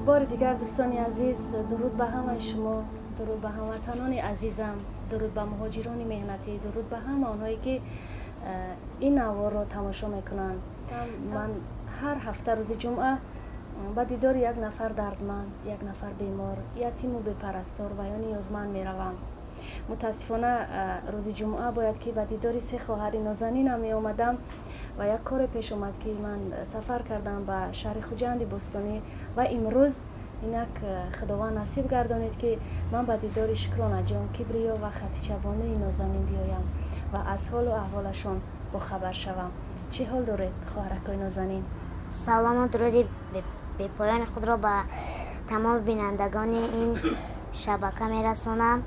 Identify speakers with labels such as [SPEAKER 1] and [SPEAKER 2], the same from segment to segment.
[SPEAKER 1] بار دیگر دوستان عزیز، درود به همه شما، درود به هموطنان عزیزم، درود به مهاجران مهنتی، درود به همه آنهایی که این نوار را تماشا میکنند. من هر هفته روز جمعه با دیدار یک نفر دردمند، یک نفر بیمار، یتیم و بی‌پرستار و یا نیازمند میروم. متاسفانه روز جمعه باید که به دیدار سه خواهر نازنینم می آمدم و یک کار پیش آمد که من سفر کردم به شهر خوجند بستانی و امروز اینک خداوند نصیب گردانید که من به دیدار شکرانه جان کبریا و خدیجه بانوی نازنین بیایم و از حال و احوالشان با خبر شوم. چه حال دارید خواهرکای نازنین؟
[SPEAKER 2] سلام و درودی به پایان خود را به تمام بینندگان این شبکه میرسونم.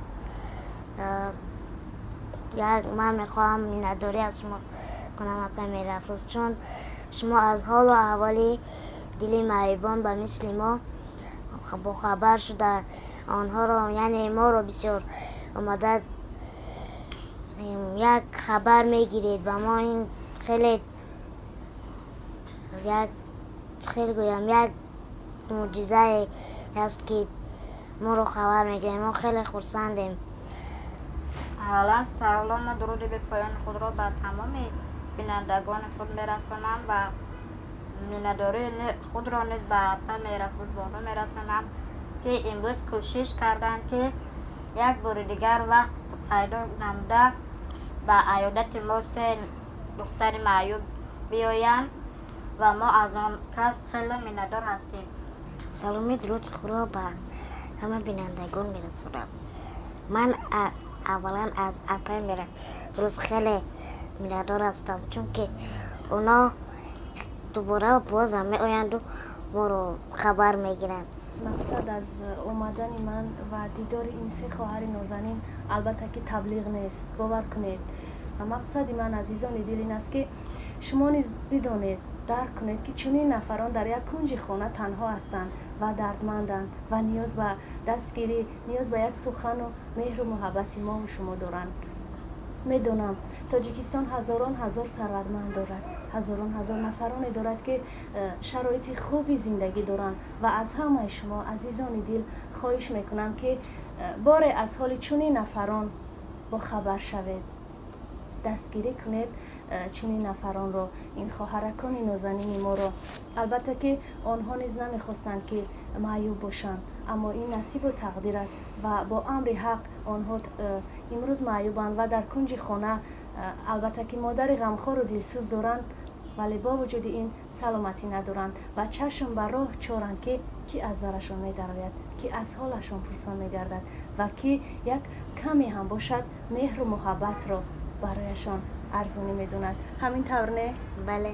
[SPEAKER 2] من میخواهم مینداری از شما کنم اپا میرفروز، چون شما از حال و احوال دل معیبان به مثل ما با خبر شده آنها را، یعنی ما را بسیار آمده یک خبر میگیرید و ما این خیلی گویم یک معجزه است که ما رو خبر میگیریم. ما خیلی خرسندیم.
[SPEAKER 3] اولا سلام و درود به پایان خود را به تمام بینندگان خود میرسانم و مینداری خود را نیز به اپا میرفروز بانو میرسانم که امروز کوشش کردن که یک بار دیگر وقت پیدا نموده به عیادت ما سه دختر معیوب بیایند و ما از آن کس خیلی میندار هستیم.
[SPEAKER 2] سلامی درود خود را به همه بینندگان میرسونم. من اولا از اپا میرفروز خیلی میندار هستم، چون که اونا دوباره باز هم می آیند و ما رو خبر میگیرند.
[SPEAKER 1] مقصد از اومدن من و دیدار این سه خواهر نازنین البته که تبلیغ نیست، باور کنید. و مقصد من عزیزان دل این است که شما نیز بدانید، درک کنید که چنین نفران در یک کنج خانه تنها هستند و دردمندند و نیاز به دستگیری، نیاز به یک سخن و مهر و محبت ما و شما دارند. میدونم تاجیکستان هزاران هزار ثروتمند دارد، هزاران هزار نفرانی دارد که شرایط خوبی زندگی دارند و از همه شما عزیزان دل خواهش میکنم که بار از حال چنین نفران با خبر شوید، دستگیری کنید چنین نفران رو، این خواهرکان نازنین ما رو. البته که آنها نیز نمیخواستند که معیوب باشند، اما این نصیب و تقدیر است و با امر حق آنها امروز معیوبند و در کنج خانه. البته که مادر غمخوار و دلسوز دارند، ولی با وجود این سلامتی ندارند و چشم بر راه چارند که کی از درشان می‌دراید، کی از حالشان پرسان می‌گردد و کی یک کمی هم باشد مهر و محبت را برایشان ارزانی می‌دوند. همین طور نه؟
[SPEAKER 2] بله.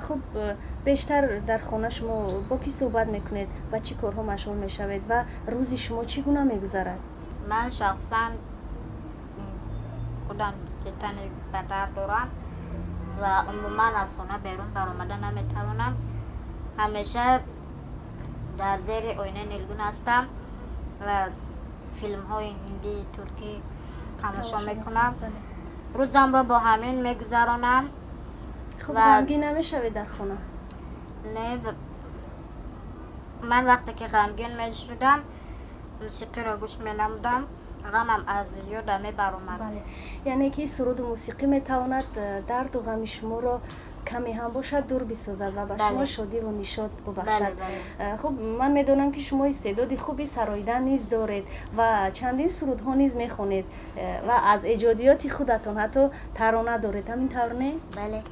[SPEAKER 1] خب بیشتر در خانه شما با کی صحبت میکنید و چی کارها مشغول میشوید و روزی شما چگونه میگذرد؟
[SPEAKER 3] من شخصا خودم که تن بدر دارم و عموما از خانه بیرون برآمده نمیتوانم. همیشه در زیر آینه نیلگون هستم و فیلم های هندی، ترکی تماشا میکنم. روزم را با همین میگذرانم.
[SPEAKER 1] خب غمگین نمیشوید در خانه؟
[SPEAKER 3] نه، من وقتی که غمگین میشدم موسیقی را گوش مینمودم، غمم از یادم میبرآمد.
[SPEAKER 1] بله، یعنی که سرود و موسیقی میتواند درد و غم شما را کمی هم باشد دور بسازد و به شما شادی و نشاط ببخشد. خب من میدونم که شما استعداد خوبی سراییدن نیز دارید و چندین سرودها نیز میخونید و از ایجادیات خودتان حتی ترانه دارید، همین طور نه؟
[SPEAKER 2] بله.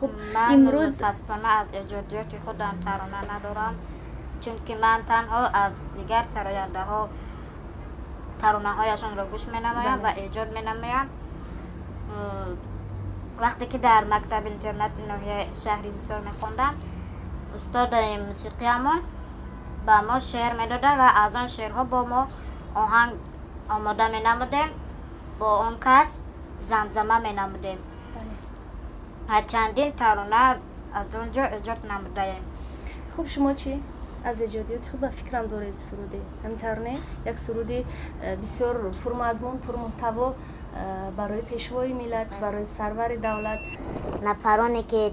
[SPEAKER 1] خب
[SPEAKER 3] من
[SPEAKER 1] امروز
[SPEAKER 3] متاسفانه از ایجادیات خودم ترانه ندارم، چون که من تنها از دیگر سراینده ها ترانه هایشان را گوش می نمایم و ایجاد می نمایم. وقتی که در مکتب اینترنت نوحیه شهری بسیار می خوندم، استاد موسیقی همون با ما شعر می داده و از آن شعرها با ما آهنگ آماده می نمودیم، با آن کس زمزمه می نمودیم. چندین ترانه از اونجا ایجاد نمودیم.
[SPEAKER 1] خب شما چی؟ از ایجادیات خوب فکرم دارید سرودی، همینطور نه؟ یک سرودی بسیار پرمضمون، پرمحتوا برای پیشوای ملت، برای سرور دولت.
[SPEAKER 2] نفرانی که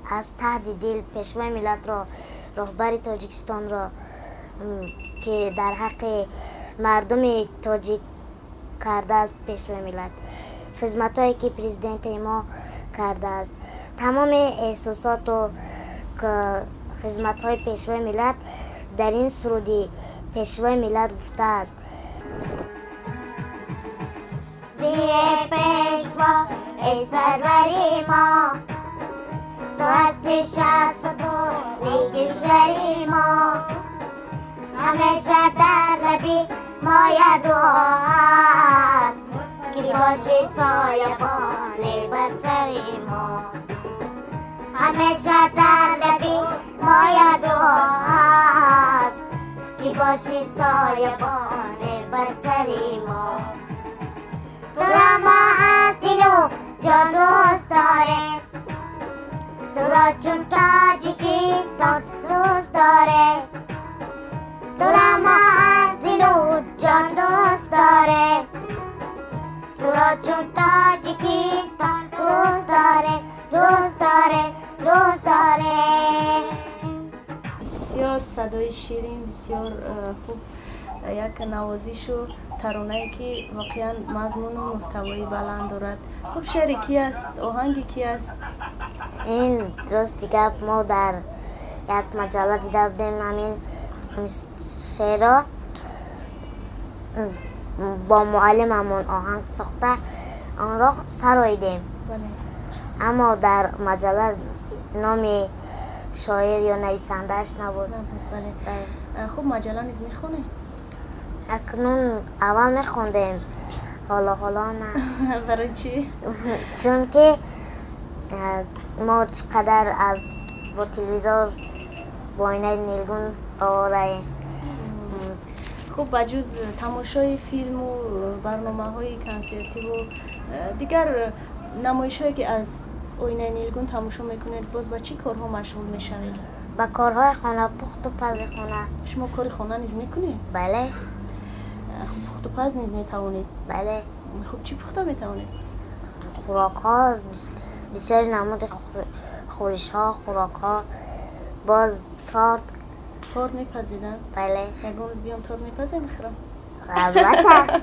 [SPEAKER 2] از ته دل پیشوای ملت را رهبر تاجیکستان را که در حق مردم تاجیک کرده است پیشوای ملت، خدمت هایی که پرزیدنت ما کرده است، تمام احساسات و خدمت های پیشوای ملت در این سرودی پیشوای ملت گفته است. پیشوا ای سروری ما، تو هستی شخص و تو نیکشوری ما، همیشه در لبی ما دعا است که باشی سایبان بر سر ما، همیشه در لبی ما دعا است که باشی سایبان بر سر ما. تو را ما از دل و جان دوست داریم، تو را چون تاجیکستان دوست داریم، تو را ما از دل و جان دوست داریم، تو را چون تاجیکستان دوست داریم، دوست داریم، دوست داریم.
[SPEAKER 1] بسیار صدای شیرین، بسیار خوب، یک نوازش و ترانه‌ای که واقعا مضمون و محتوای بلند دارد. خب شعر کی است؟ آهنگ کی است؟
[SPEAKER 2] این درستی گپ ما در یک مجله دیده بودیم، همین شعر با معلممون آهنگ ساخته آن را سراییدیم.
[SPEAKER 1] بله.
[SPEAKER 2] اما در مجله نام شاعر یا نویسنده‌اش نبود.
[SPEAKER 1] بله. خب مجله نیز میخونی؟
[SPEAKER 2] اکنون اول میخوندیم، حالا نه.
[SPEAKER 1] برای چی؟
[SPEAKER 2] چون که ما چقدر از با تلویزور با اینه نیلگون آوراییم.
[SPEAKER 1] خب بجز تماشای فیلم و برنامه های کنسرتی و دیگر نمایش هایی که از آینه نیلگون تماشا میکنید، باز با چی کارها مشغول میشوید؟
[SPEAKER 2] با کارهای خانه، پخت و پز خانه.
[SPEAKER 1] شما کار خانه نیز میکنید؟
[SPEAKER 2] بله.
[SPEAKER 1] خب پخت و پز نیز میتوانید؟
[SPEAKER 2] بله.
[SPEAKER 1] خب چی پخته میتوانید؟
[SPEAKER 2] خوراک ها، بسیاری نمود خورش ها، خوراک ها، باز
[SPEAKER 1] تارت میپزیدن؟
[SPEAKER 2] بله.
[SPEAKER 1] یک روز بیام تارت میپزه میخورم؟
[SPEAKER 2] البته.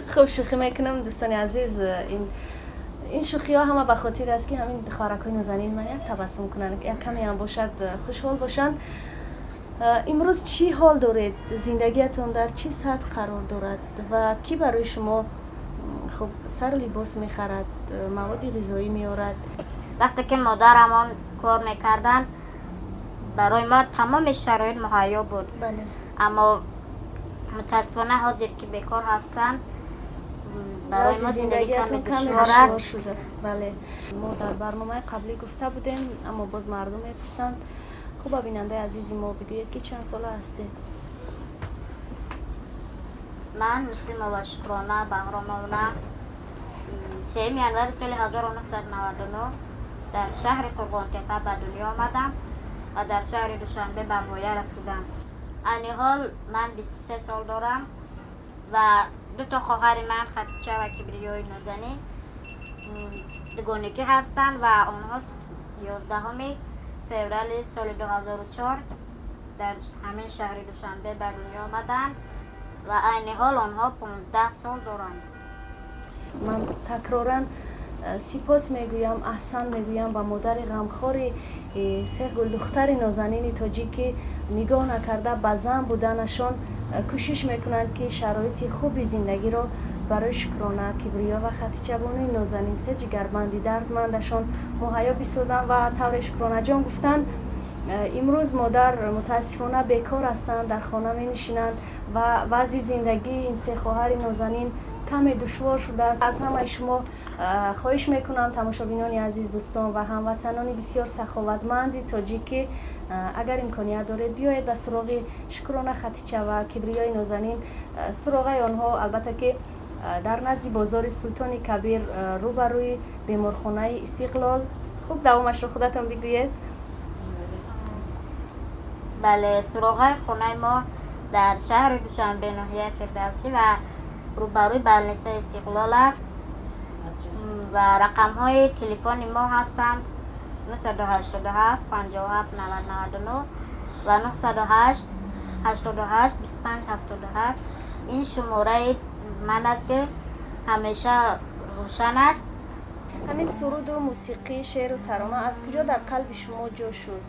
[SPEAKER 1] خب شوخی میکنم دوستان عزیز، این شوخی ها همه به خاطر است که همین خارک های نازنین من یک تبسم کنن، یک کمی هم باشد خوشحال باشن. امروز چی حال دارید؟ زندگیتون در چی سطح قرار دارد و کی برای شما خب سر و لباس میخرد، مواد غذایی میارد؟
[SPEAKER 3] وقتی که مادرمان کار میکردن برای ما تمام شرایط مهیا بود.
[SPEAKER 1] بله.
[SPEAKER 3] اما متاسفانه حاضر که بیکار هستن برای ما زندگی کمی دشوار است.
[SPEAKER 1] بله. ما در برنامه قبلی گفته بودیم اما باز مردم میپرسند. خوب بیننده عزیزی ما بگوید که چند ساله هستی؟
[SPEAKER 3] من مسلم و شکرانه بهرامونه 3 ینوری سال 1999 در شهر قربان‌تپه به دنیا آمدم و در شهر دوشنبه به مایه رسیدم. این حال من 23 سال دارم و 2 خواهر من خدیجه و کبریای نازنین دوگانگی هستند و آنها 11 فوریه سال 2004 در همین شهر دوشنبه به دنیا آمدند و این حال آنها 15 سال دارند.
[SPEAKER 1] من تکرارا سپاس میگویم، احسان میگویم به مادر غمخوار 3 گل دختر نازنین تاجیک که نگاه نکرده به زن بودنشان کوشش میکنند که شرایط خوب زندگی را برای شکرانه، کبریا و خدیجه بانوی نازنین 3 جگربندی دردمندشان مهیا بسازند و طور شکرانه جان گفتند. امروز مادر متاسفانه بیکار هستند، در خانه می نشینند و وضع زندگی این 3 خواهر نازنین کمی دشوار شده است. از همه شما خواهش میکنم تماشابینان عزیز، دوستان و هموطنان بسیار سخاوتمند تاجیک، اگر امکانیت دارید بیایید به سراغ شکرانه، خدیجه و کبریای نازنین. سراغ آنها البته که در نزد بازار سلطان کبیر روبروی بیمارخانه استقلال. خوب دوامش رو خودتان بگویید.
[SPEAKER 3] بله، سراغ خانه ما در شهر دوشنبه ناحیه فردوسی و روبروی بلنسه استقلال است و رقم های تلفن ما هستند 987 57 90 99 و 908 88 25 77. این شماره من است که همیشه روشن است.
[SPEAKER 1] همین سرود و موسیقی شعر و ترانه از کجا در قلب شما جا شد؟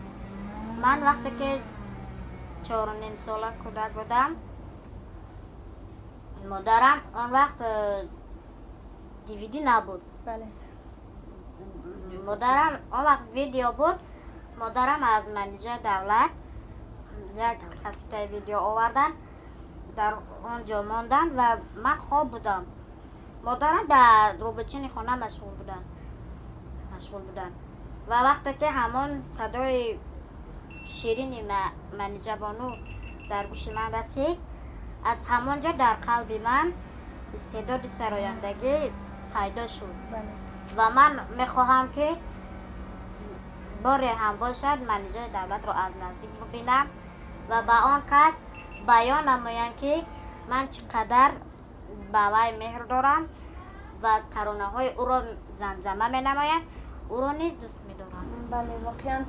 [SPEAKER 3] من وقتی که 4.5 ساله کودک بودم، مادرم اون وقت دیویدی نبود.
[SPEAKER 1] بله.
[SPEAKER 3] مادرم اون وقت ویدیو بود. مادرم از منیجر دولت یک کاسته ویدیو آوردن، در اونجا ماندن و من خواب بودم. مادرم در روبچین خانه مشغول بودن و وقتی که همون صدای شیرین منیجر بانو در گوش من رسید، از همونجا در قلب من استعداد سرایندگی پیدا شد.
[SPEAKER 1] بله.
[SPEAKER 3] و من میخواهم که باری هم باشد منیجر دولت رو از نزدیک ببینم و با آن کس بیان نمایم که من چقدر به وی مهر دارم و ترانه های او را زمزمه می نمایم، او را نیز دوست می دارم.
[SPEAKER 1] بله، واقعا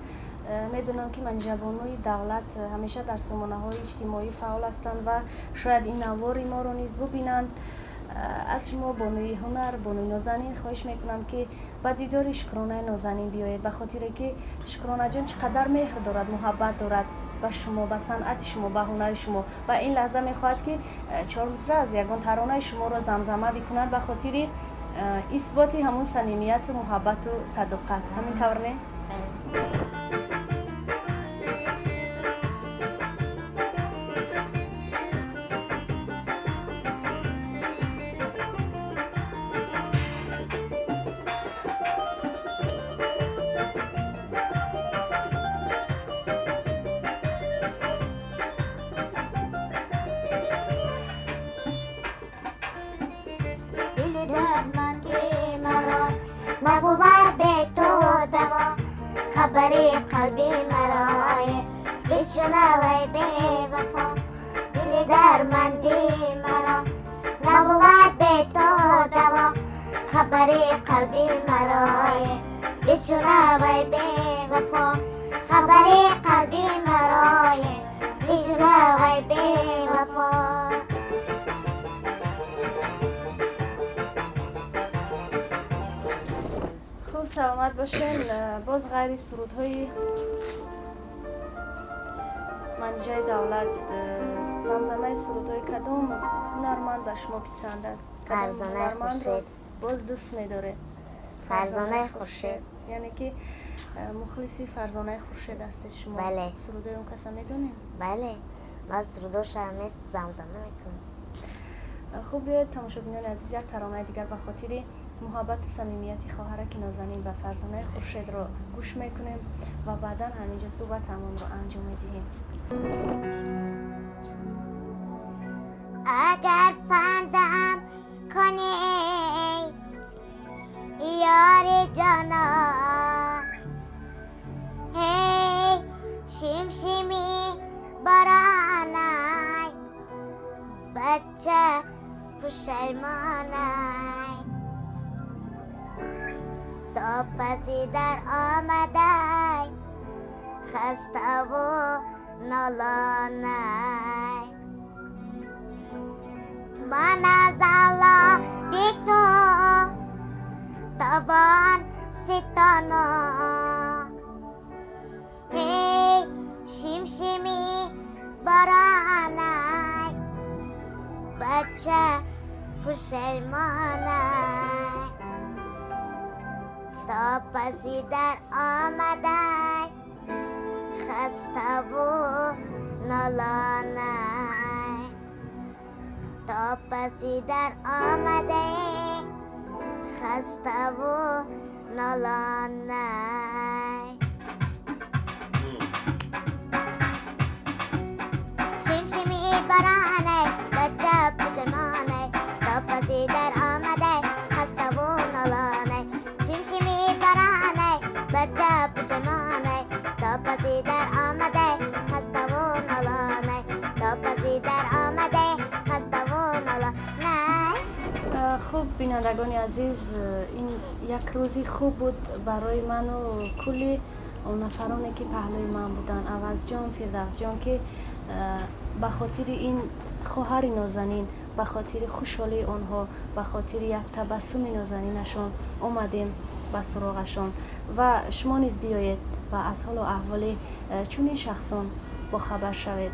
[SPEAKER 1] میدونم که منیجر بانوی دولت همیشه در سامانه های اجتماعی فعال هستند و شاید این نوار ما رو نیز ببینند. از شما بانوی هنر، بانوی نازنین خواهش میکنم که با دیدار شکرانه نازنین بیایید، به خاطر که شکرانه جان چقدر مهر دارد، محبت دارد به شما، به صنعت شما، به هنر شما و این لحظه میخواهد که 4 مصرع از یگان ترانه شما را زمزمه بکنند به خاطر اثبات همون صمیمیت، محبت و صداقت. همین طور نه؟
[SPEAKER 2] نبود به تو دوا خبری قلبی مرای بشنوی به وفا دل درمندی مرا نبود به تو دوا خبری قلبی مرای بشنوی به وفا خبری قلبی مرای بشنوی به وفا.
[SPEAKER 1] خوب سلامت باشین. باز غیر سرودهای منیجر دولت، زمزمه سرودهای کدام هنرمند به شما پسند است؟
[SPEAKER 2] فرزانه خورشید.
[SPEAKER 1] باز دوست میداره؟
[SPEAKER 2] فرزانه خورشید.
[SPEAKER 1] یعنی که مخلصی فرزانه خورشید است شما؟
[SPEAKER 2] بله.
[SPEAKER 1] سرودهای اون کسا میدونین؟
[SPEAKER 2] بله، ما سروداش هم زمزمه میکنیم.
[SPEAKER 1] خوب بیاید تماشاگران عزیز یک ترانه دیگر به خاطر محبت و صمیمیت خواهرک نازنین و فرزانه خورشید رو گوش میکنیم و بعدا همینجا صحبتمون رو انجام میدیم.
[SPEAKER 2] اگر فندم کنی یار جانا، هی شمشمی برانای بچه پشیمانای تا پسی در آمده خسته و نالانه من از الله دیتو توان ستانا هی شمشمی برانه بچه پشیمانه تا پسی در آمده خسته و نالانه تا پسی در آمده خسته و نالانه شمشمی برانه بچه پشیمانه تا پسی در آمده خسته و نالانه شمشمی برانه بچه پشیمانه تا پسی در آمده خسته و نالانه تا پسی در آمده خسته و نالانه.
[SPEAKER 1] خوب بینندگان عزیز، این یک روزی خوب بود برای من و کلی اون نفرانی که پهلوی من بودن، عوض جان، فردوس جان، که به خاطر این خواهر نازنین، به خاطر خوشحالی آنها، به خاطر یک تبسم نازنینشان اومدیم به سراغشان و شما نیز بیایید و از حال و احوال چنین شخصان با خبر شوید.